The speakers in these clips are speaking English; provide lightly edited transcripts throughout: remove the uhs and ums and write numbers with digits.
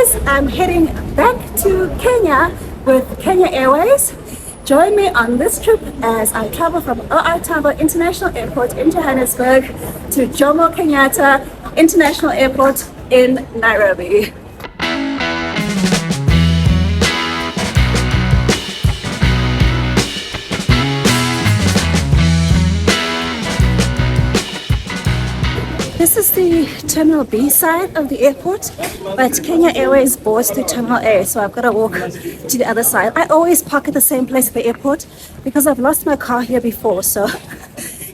guys, I'm heading back to Kenya with Kenya Airways. Join me on this trip as I travel from Tambo International Airport in Johannesburg to Jomo Kenyatta International Airport in Nairobi. This is the Terminal B side of the airport, but Kenya Airways boards through Terminal A, so I've got to walk to the other side. I always park at the same place at the airport because I've lost my car here before, so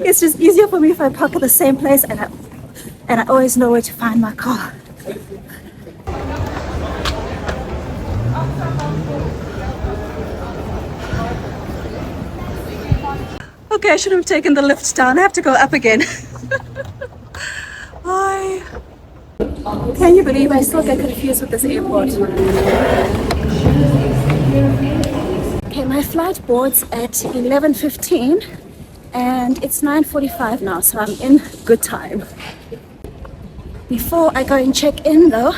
it's just easier for me if I park at the same place and I always know where to find my car. Okay, I should have taken the lift down. I have to go up again. Hi. Can you believe I still get confused with this airport? Okay, my flight boards at 11:15 and it's 9:45 now, so I'm in good time. Before I go and check in though,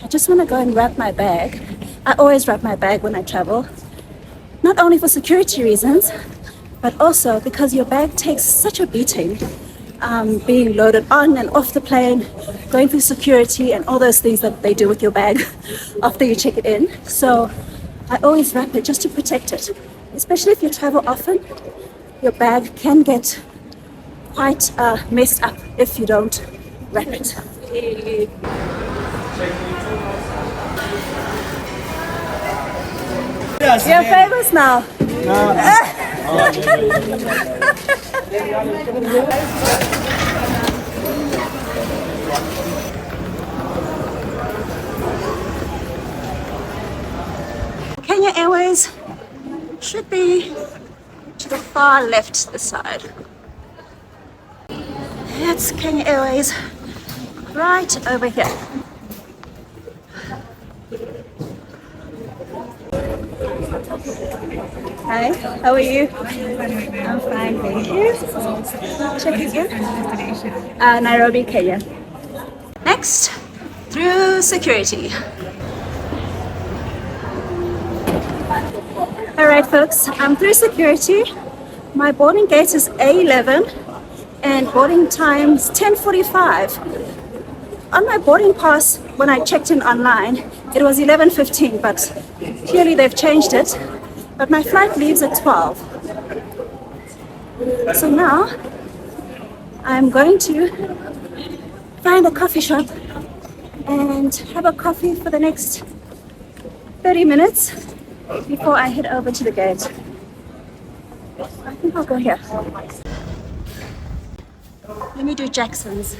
I just want to go and wrap my bag. I always wrap my bag when I travel, not only for security reasons, but also because your bag takes such a beating. Being loaded on and off the plane, going through security and all those things that they do with your bag after you check it in. So I always wrap it just to protect it. Especially if you travel often, your bag can get quite messed up if you don't wrap it. You're famous now. Kenya Airways should be to the far left this side. That's Kenya Airways right over here. Hi, how are you? I'm fine, thank you. Checking in. Nairobi, Kenya. Next, through security. Alright folks, I'm through security. My boarding gate is A11 and boarding time's 10:45. On my boarding pass, when I checked in online, it was 11:15, but clearly they've changed it. But my flight leaves at 12. So now I'm going to find a coffee shop and have a coffee for the next 30 minutes before I head over to the gate. I think I'll go here. Let me do Jackson's.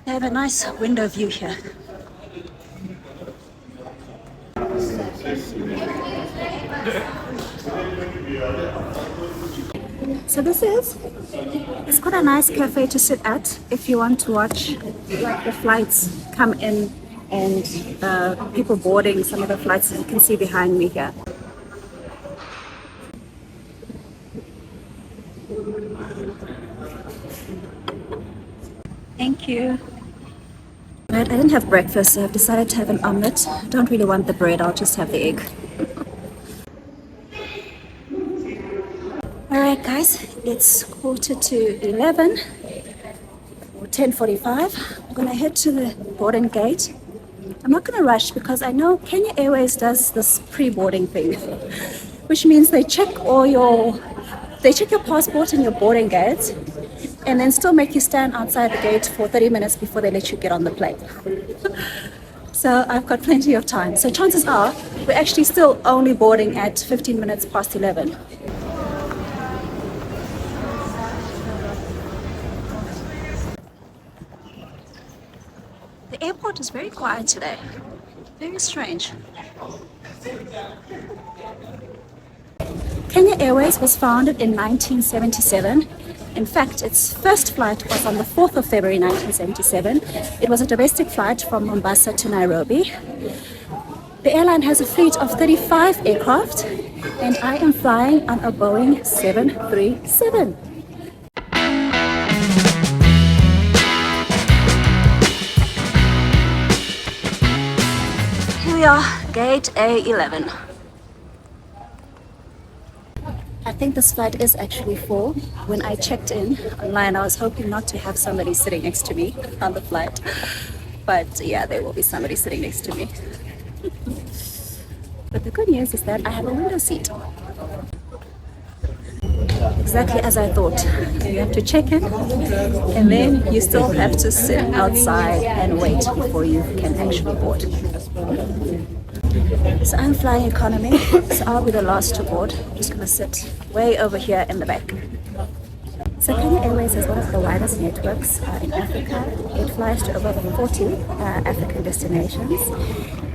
They have a nice window view here. So it's quite a nice cafe to sit at if you want to watch like the flights come in and people boarding some of the flights, as you can see behind me here. Thank you. Right, I didn't have breakfast, so I've decided to have an omelette. I don't really want the bread, I'll just have the egg. Alright guys, it's 11:15 or 10:45. I'm gonna head to the boarding gate. I'm not gonna rush because I know Kenya Airways does this pre-boarding thing, which means they check your passport and your boarding gate, and then still make you stand outside the gate for 30 minutes before they let you get on the plane. So I've got plenty of time. So chances are we're actually still only boarding at 15 minutes past 11. The airport is very quiet today. Very strange. Kenya Airways was founded in 1977. In fact, its first flight was on the 4th of February 1977. It was a domestic flight from Mombasa to Nairobi. The airline has a fleet of 35 aircraft, and I am flying on a Boeing 737. we are, gate A11. I think this flight is actually full. When I checked in online, I was hoping not to have somebody sitting next to me on the flight. But yeah, there will be somebody sitting next to me. But the good news is that I have a window seat. Exactly as I thought. You have to check in and then you still have to sit outside and wait before you can actually board. So I'm flying economy, so I'll be the last to board. I'm just gonna sit way over here in the back. So Kenya Airways is one of the widest networks in Africa. It flies to over 40 African destinations.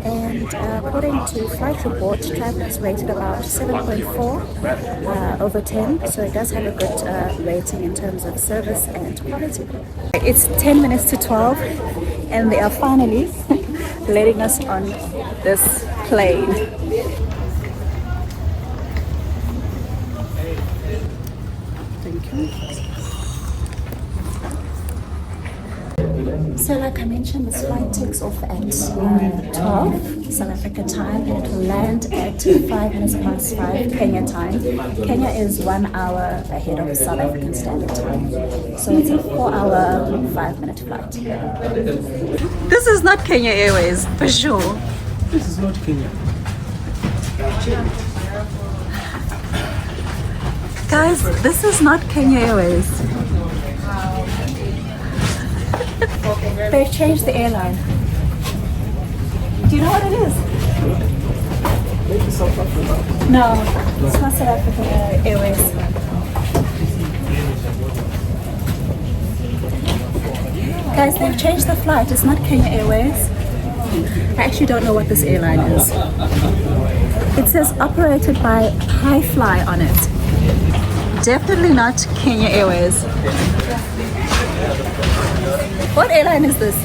And according to Flight Report, travelers rated about 7.4 over 10. So it does have a good rating in terms of service and quality. It's 10 minutes to 12 and they are finally letting us on this plane. Thank you. So like I mentioned, this flight takes off at 12 South Africa time and it will land at 5 minutes past 5 Kenya time. Kenya is 1 hour ahead of South African Standard Time. So it's a 4-hour, 5-minute flight. This is not Kenya Airways, for sure. This is not Kenya. Guys, this is not Kenya Airways. They've changed the airline. Do you know what it is? No, it's not South African Airways. Guys, they've changed the flight. It's not Kenya Airways. I actually don't know what this airline is. It says operated by High Fly on it. Definitely not Kenya Airways. What airline is this?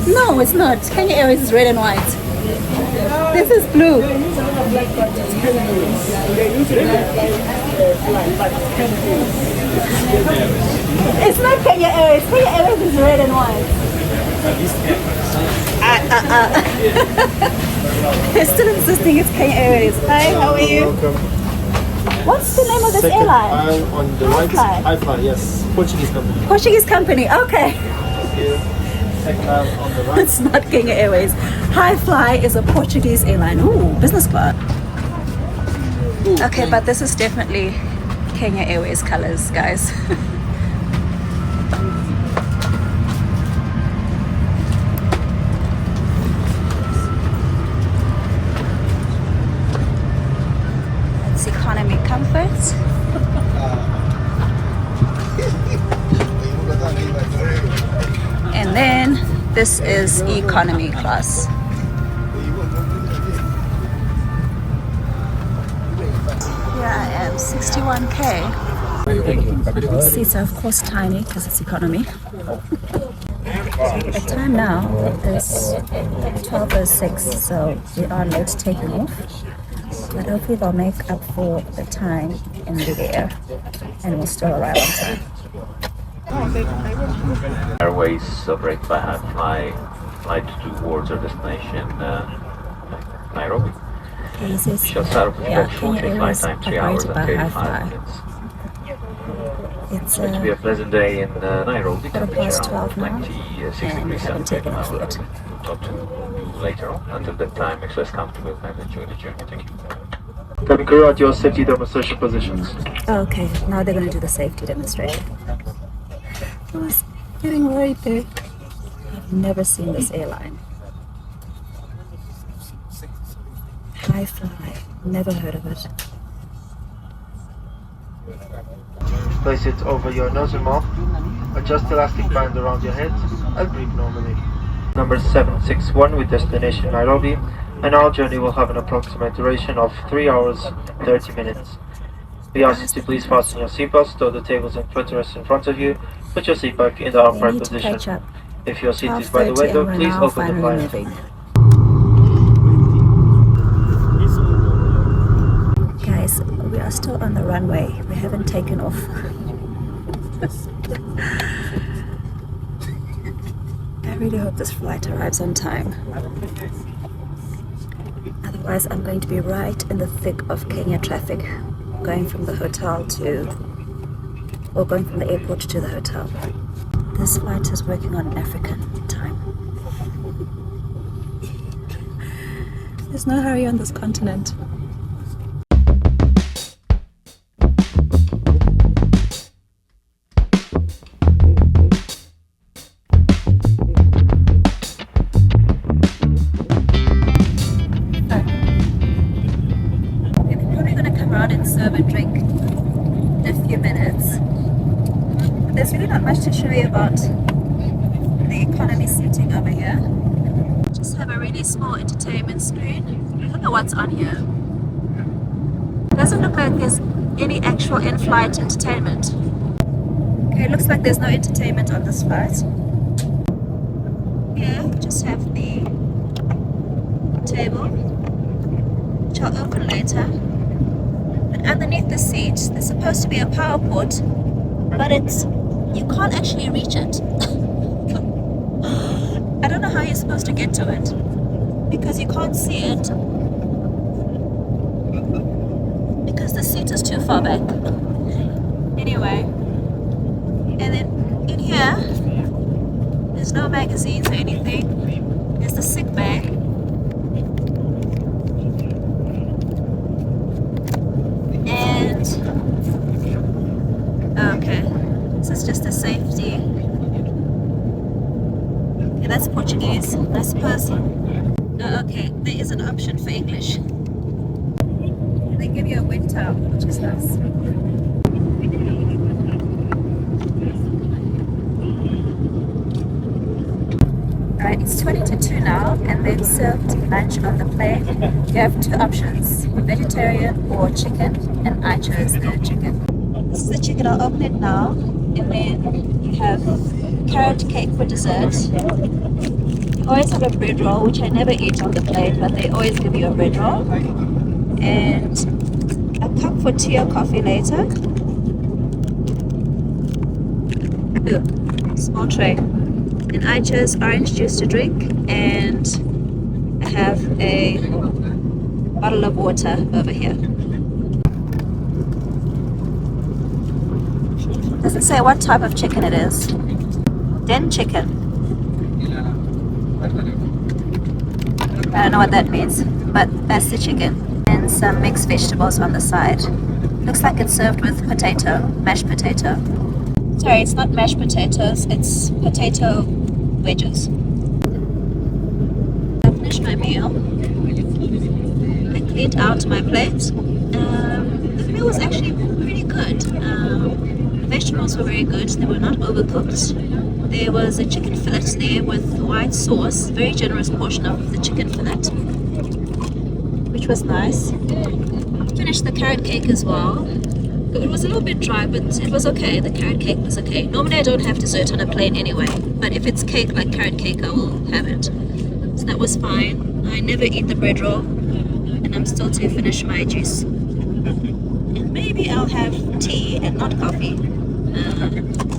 No, it's not. Kenya Airways is red and white. This is blue. It's not Kenya Airways. Kenya Airways is red and white. They're still insisting it's Kenya Airways. Hi, how are you? What's the name of this Second airline? aisle on the right. High Fly, yes. Portuguese company. Portuguese company, okay. Thank you. Second aisle on the right. It's not Kenya Airways. High Fly is a Portuguese airline. Ooh, business class. Okay, but this is definitely Kenya Airways colors, guys. It's economy comfort. And then this is economy class. Here I am, 61K. Seats are of course tiny because it's economy. The time now is 12:06, so we are late taking off. But hopefully they'll make up for the time in the air and we'll still arrive on time. Airways operate by High Fly flight towards our destination, Nairobi. Okay, this is, Shall start off yeah, shortly, Kenya flight Airways time 3 hours and operated by High 35 Fly. minutes. It's Going to be a pleasant day in Nairobi, temperature past around 12 now, 26 and degrees haven't centigrade. taken off We'll yet. talk to you later on. Until that time, make sure it's comfortable and enjoy the journey. Thank you. Cabin crew at your safety demonstration positions. Okay, now they're going to do the safety demonstration. I was getting worried there. I've never seen this airline. High Fly, never heard of it. Place it over your nose and mouth. Adjust the elastic band around your head and breathe normally. Number 761 with destination Nairobi. And our journey will have an approximate duration of 3 hours 30 minutes. We ask you to please fasten your seatbelts, stow the tables and footrests in front of you, put your seat back in the upright Need to position. catch up. If your seat is by the 12:30 window, and we're please now open the finally blind. moving. Guys, we are still on the runway. We haven't taken off. I really hope this flight arrives on time. Otherwise, I'm going to be right in the thick of Kenya traffic, going from the hotel to, or going from the airport to the hotel. This flight is working on African time. There's no hurry on this continent. Serve a drink in a few minutes. But there's really not much to show you about the economy seating over here. Just have a really small entertainment screen. I don't know what's on here. Doesn't look like there's any actual in-flight entertainment. Okay, it looks like there's no entertainment on this flight. Here we just have the table, which I'll open later. Underneath the seat, there's supposed to be a power port, but you can't actually reach it. I don't know how you're supposed to get to it, because you can't see it, because the seat is too far back. Anyway, and then in here, there's no magazines or anything. There's the sick bay. Okay, this is just a safety. Okay, that's Portuguese, I suppose. Okay, there is an option for English. They give you a wind towel, which is nice. Alright, it's 20 to 2 now, and they've served lunch on the plane. You have two options, vegetarian or chicken, and I chose the chicken. This is the chicken. I'll open it now, and then you have carrot cake for dessert. You always have a bread roll, which I never eat on the plane, but they always give you a bread roll, and a cup for tea or coffee later. Ooh, small tray. And I chose orange juice to drink, and I have a bottle of water over here. Does it say what type of chicken it is? Den chicken. I don't know what that means, but that's the chicken. And some mixed vegetables on the side. Looks like it's served with potato, mashed potato. Sorry, it's not mashed potatoes, it's potato wedges. I finished my meal. I cleaned out my plate. The meal was actually pretty good. The vegetables were very good. They were not overcooked. There was a chicken fillet there with white sauce, very generous portion of the chicken fillet, which was nice. Finished the carrot cake as well. It was a little bit dry, but it was okay. The carrot cake was okay. Normally I don't have dessert on a plane anyway, but if it's cake like carrot cake, I will have it. So that was fine. I never eat the bread roll, and I'm still to finish my juice. And maybe I'll have tea and not coffee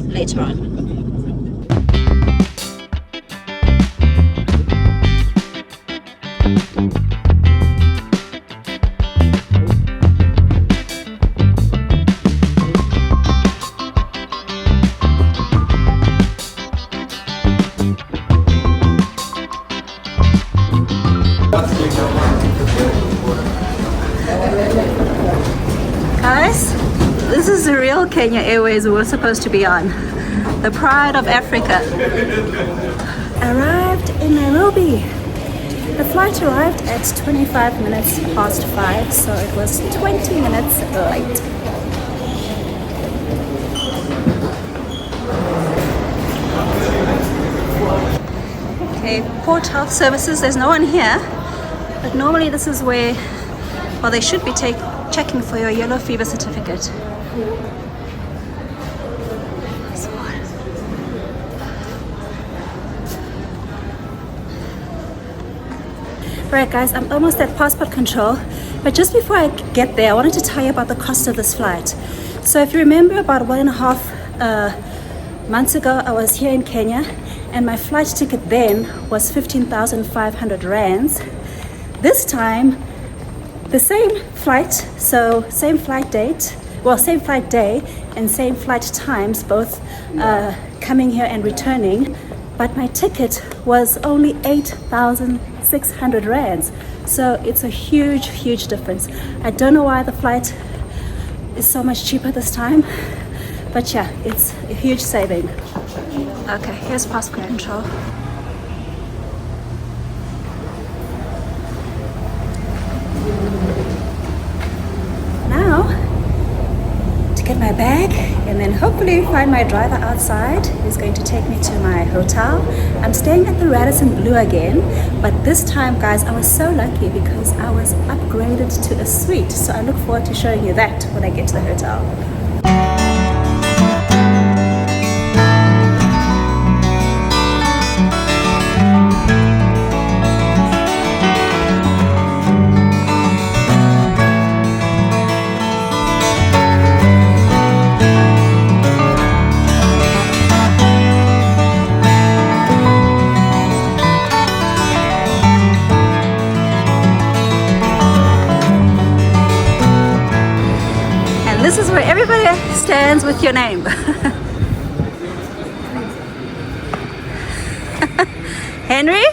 later on. Guys, this is the real Kenya Airways we were supposed to be on. The pride of Africa. Arrived in Nairobi. The flight arrived at 25 minutes past 5, so it was 20 minutes late. Okay, Port Health Services, there's no one here, but normally this is where, well, they should be checking for your yellow fever certificate. Alright guys, I'm almost at passport control, but just before I get there, I wanted to tell you about the cost of this flight. So if you remember, about 1.5 months ago, I was here in Kenya, and my flight ticket then was 15,500 rands. this time, the same flight, so same flight date, well, same flight day and same flight times, both coming here and returning, but my ticket was only 8,600 rands. So it's a huge difference. I don't know why the flight is so much cheaper this time, but yeah, it's a huge saving. Okay, here's passport control. Now, to get my bag and then hopefully find my driver outside who's going to take me to my hotel. I'm staying at the Radisson Blu again, but this time, guys, I was so lucky because I was upgraded to a suite. So I look forward to showing you that when I get to the hotel. This is where everybody stands with your name. Henry?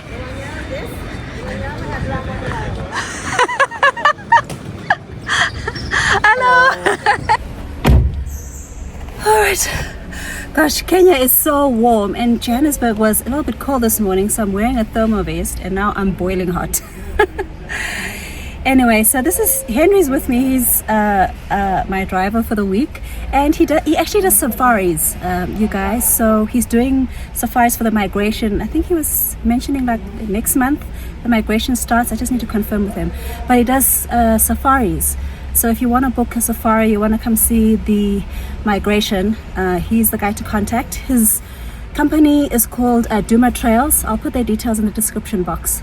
Hello. All right. Gosh, Kenya is so warm, and Johannesburg was a little bit cold this morning, so I'm wearing a thermal vest, and now I'm boiling hot. Anyway, so this is Henry's with me. He's my driver for the week, and he actually does safaris, you guys. So he's doing safaris for the migration. I think he was mentioning like next month the migration starts. I just need to confirm with him. But he does safaris. So if you want to book a safari, you want to come see the migration, he's the guy to contact. His company is called Duma Trails. I'll put their details in the description box.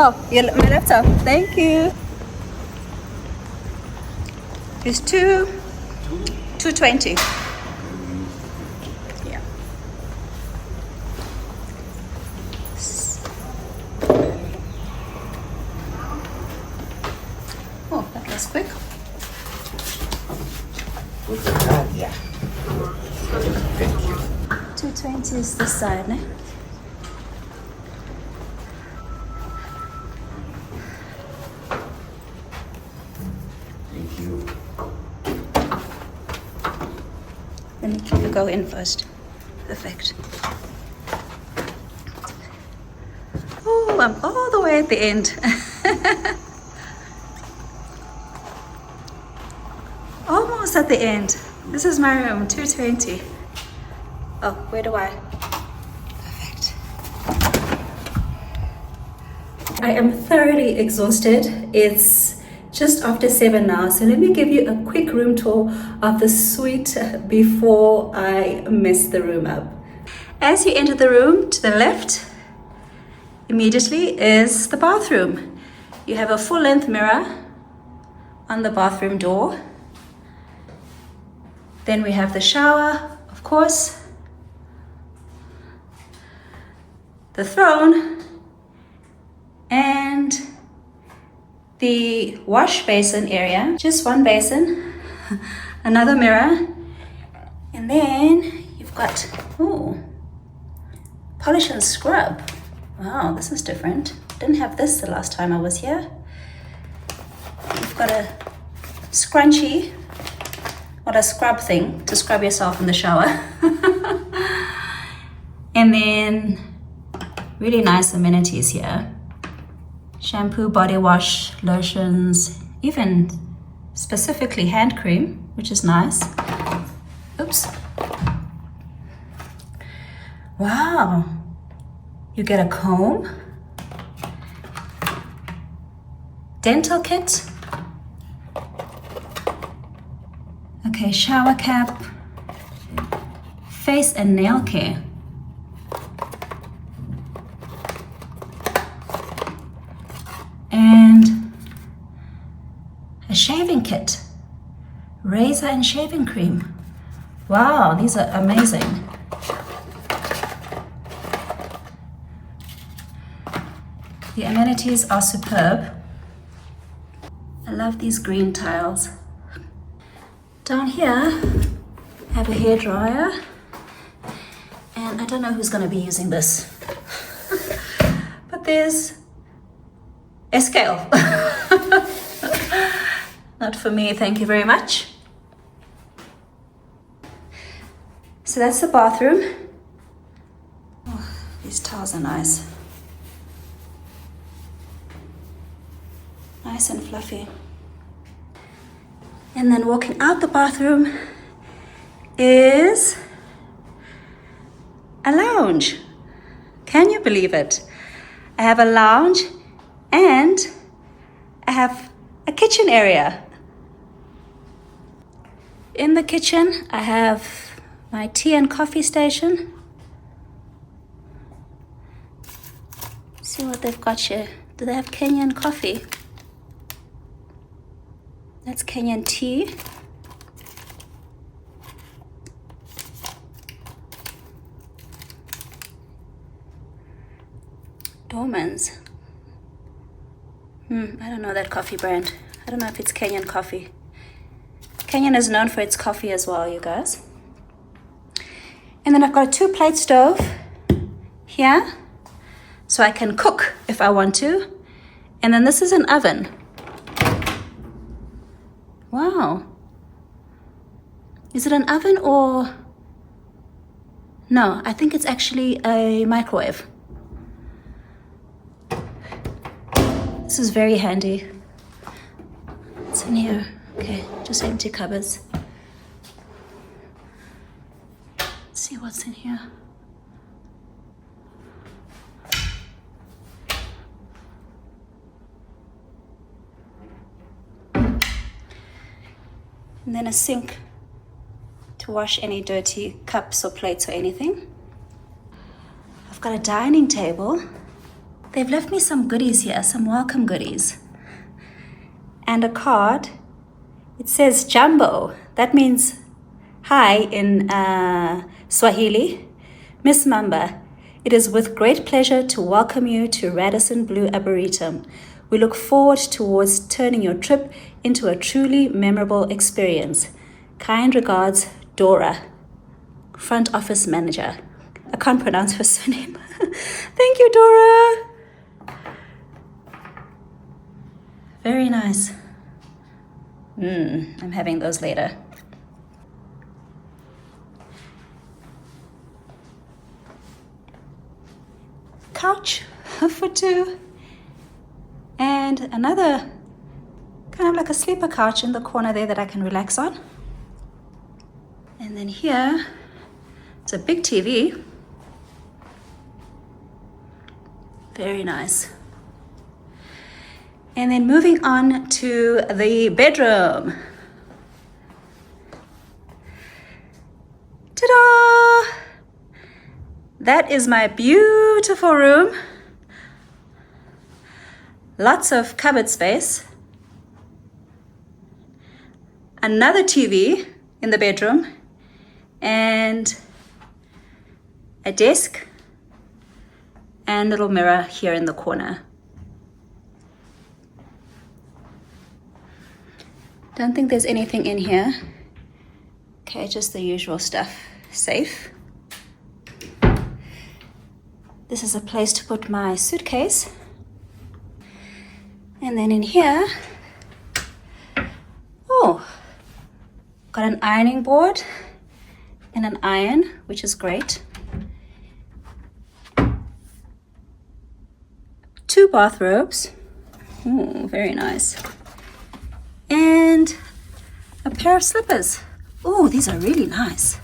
Oh, my laptop. Thank you. It's 220. Yeah. Oh, that was quick. Yeah. Thank you. 220 is this side, ne? Let me go in first. Perfect. Oh, I'm all the way at the end. Almost at the end. This is my room, 220. Oh, where do I? Perfect. I am thoroughly exhausted. It's just after 7 now, so let me give you a quick room tour of the suite before I mess the room up. As you enter the room, to the left immediately is the bathroom. You have a full-length mirror on the bathroom door. Then we have the shower, of course, the throne, and the wash basin area. Just one basin, another mirror, and then you've got, ooh, polish and scrub. Wow, this is different. Didn't have this the last time I was here. You've got a scrunchie, or a scrub thing to scrub yourself in the shower. And then really nice amenities here. Shampoo, body wash, lotions, even specifically hand cream, which is nice. Oops. Wow. You get a comb, dental kit, okay, shower cap, face and nail care. And a shaving kit, razor and shaving cream. Wow, these are amazing. The amenities are superb. I love these green tiles. Down here, I have a hairdryer, and I don't know who's going to be using this. But there's a scale. Not for me, thank you very much. So that's the bathroom. Oh, these towels are nice. Nice and fluffy. And then walking out the bathroom is a lounge. Can you believe it? I have a lounge and I have a kitchen area. In the kitchen, I have my tea and coffee station. See what they've got here. Do they have Kenyan coffee? That's Kenyan tea. Dormans. I don't know that coffee brand. I don't know if it's Kenyan coffee. Kenyan is known for its coffee as well, you guys. And then I've got a 2-plate stove here, so I can cook if I want to. And then this is an oven. Wow. Is it an oven or... No, I think it's actually a microwave. This is very handy. What's in here? Okay, just empty cupboards. Let's see what's in here. And then a sink to wash any dirty cups or plates or anything. I've got a dining table. They've left me some goodies here, some welcome goodies. And a card. It says Jambo. That means hi in Swahili. Miss Mamba, it is with great pleasure to welcome you to Radisson Blue Arboretum. We look forward towards turning your trip into a truly memorable experience. Kind regards, Dora, front office manager. I can't pronounce her surname. Thank you, Dora. Very nice. I'm having those later. Couch for 2. And another kind of like a sleeper couch in the corner there that I can relax on. And then here, it's a big TV. Very nice. And then moving on to the bedroom. Ta-da! That is my beautiful room. Lots of cupboard space. Another TV in the bedroom. And a desk. And little mirror here in the corner. Don't think there's anything in here. Okay, just the usual stuff. Safe. This is a place to put my suitcase. And then in here, oh, got an ironing board and an iron, which is great. 2 bathrobes. Ooh, very nice. And a pair of slippers. Oh, these are really nice.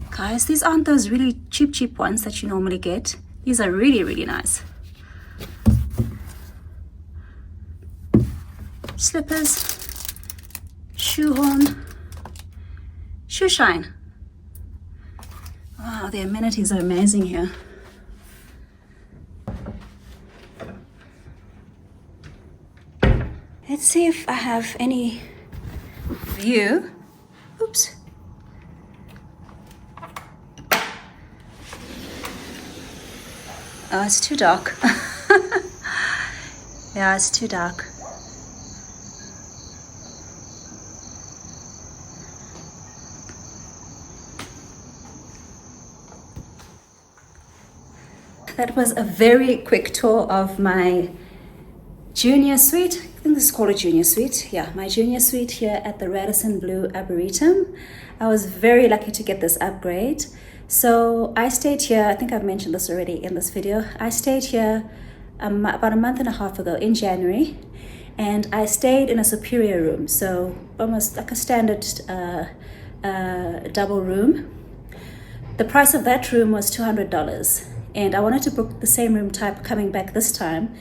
Guys, these aren't those really cheap ones that you normally get. These are really, really nice. Slippers, shoehorn, shoe shine. Wow, the amenities are amazing here. Let's see if I have any view. Oops. Oh, it's too dark. Yeah, it's too dark. That was a very quick tour of my junior suite. I think this is called a junior suite. Yeah, my junior suite here at the Radisson Blu Arboretum. I was very lucky to get this upgrade. So I stayed here, I think I've mentioned this already in this video. I stayed here about a month and a half ago in January, and I stayed in a superior room, so almost like a standard double room. The price of that room was $200, and I wanted to book the same room type coming back this time.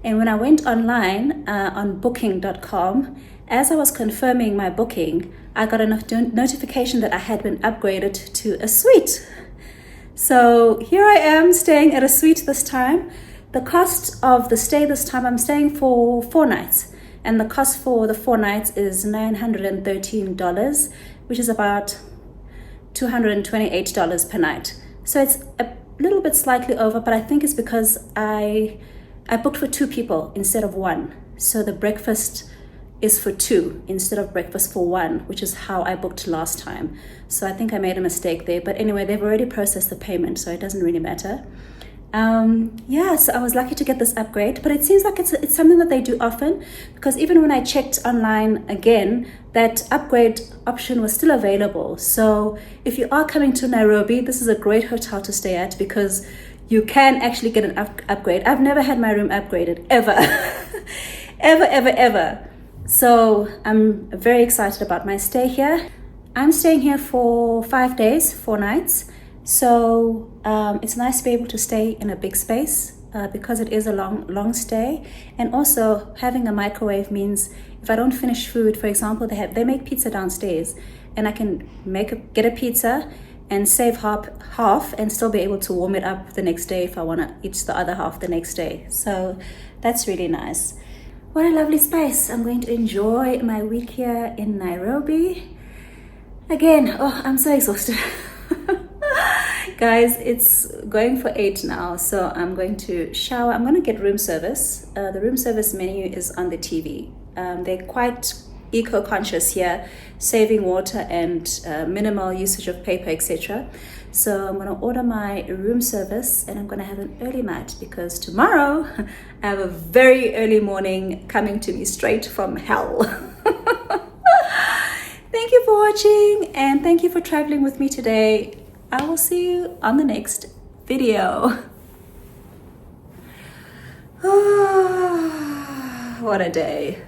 And when I went online on booking.com, as I was confirming my booking, I got a notification that I had been upgraded to a suite. So here I am staying at a suite this time. The cost of the stay this time, I'm staying for 4 nights. And the cost for the 4 nights is $913, which is about $228 per night. So it's a little bit slightly over, but I think it's because I booked for 2 people instead of 1. So the breakfast is for 2 instead of breakfast for 1, which is how I booked last time. So I think I made a mistake there. But anyway, they've already processed the payment, so it doesn't really matter. Yeah, so I was lucky to get this upgrade, but it seems like it's something that they do often, because even when I checked online again, that upgrade option was still available. So if you are coming to Nairobi, this is a great hotel to stay at, because you can actually get an upgrade. I've never had my room upgraded, ever. ever. So I'm very excited about my stay here. I'm staying here for 5 days, 4 nights. So it's nice to be able to stay in a big space because it is a long stay. And also having a microwave means if I don't finish food, for example, they make pizza downstairs, and I can get a pizza and save half and still be able to warm it up the next day if I want to eat the other half the next day. So that's really nice. What a lovely space. I'm going to enjoy my week here in Nairobi. Again, oh, I'm so exhausted. Guys, it's going for 8 now, so I'm going to shower. I'm going to get room service. The room service menu is on the TV. They're quite eco-conscious here, saving water and minimal usage of paper, etc. So I'm going to order my room service, and I'm going to have an early night, because tomorrow I have a very early morning coming to me straight from hell. Thank you for watching, and thank you for traveling with me today. I will see you on the next video. What a day.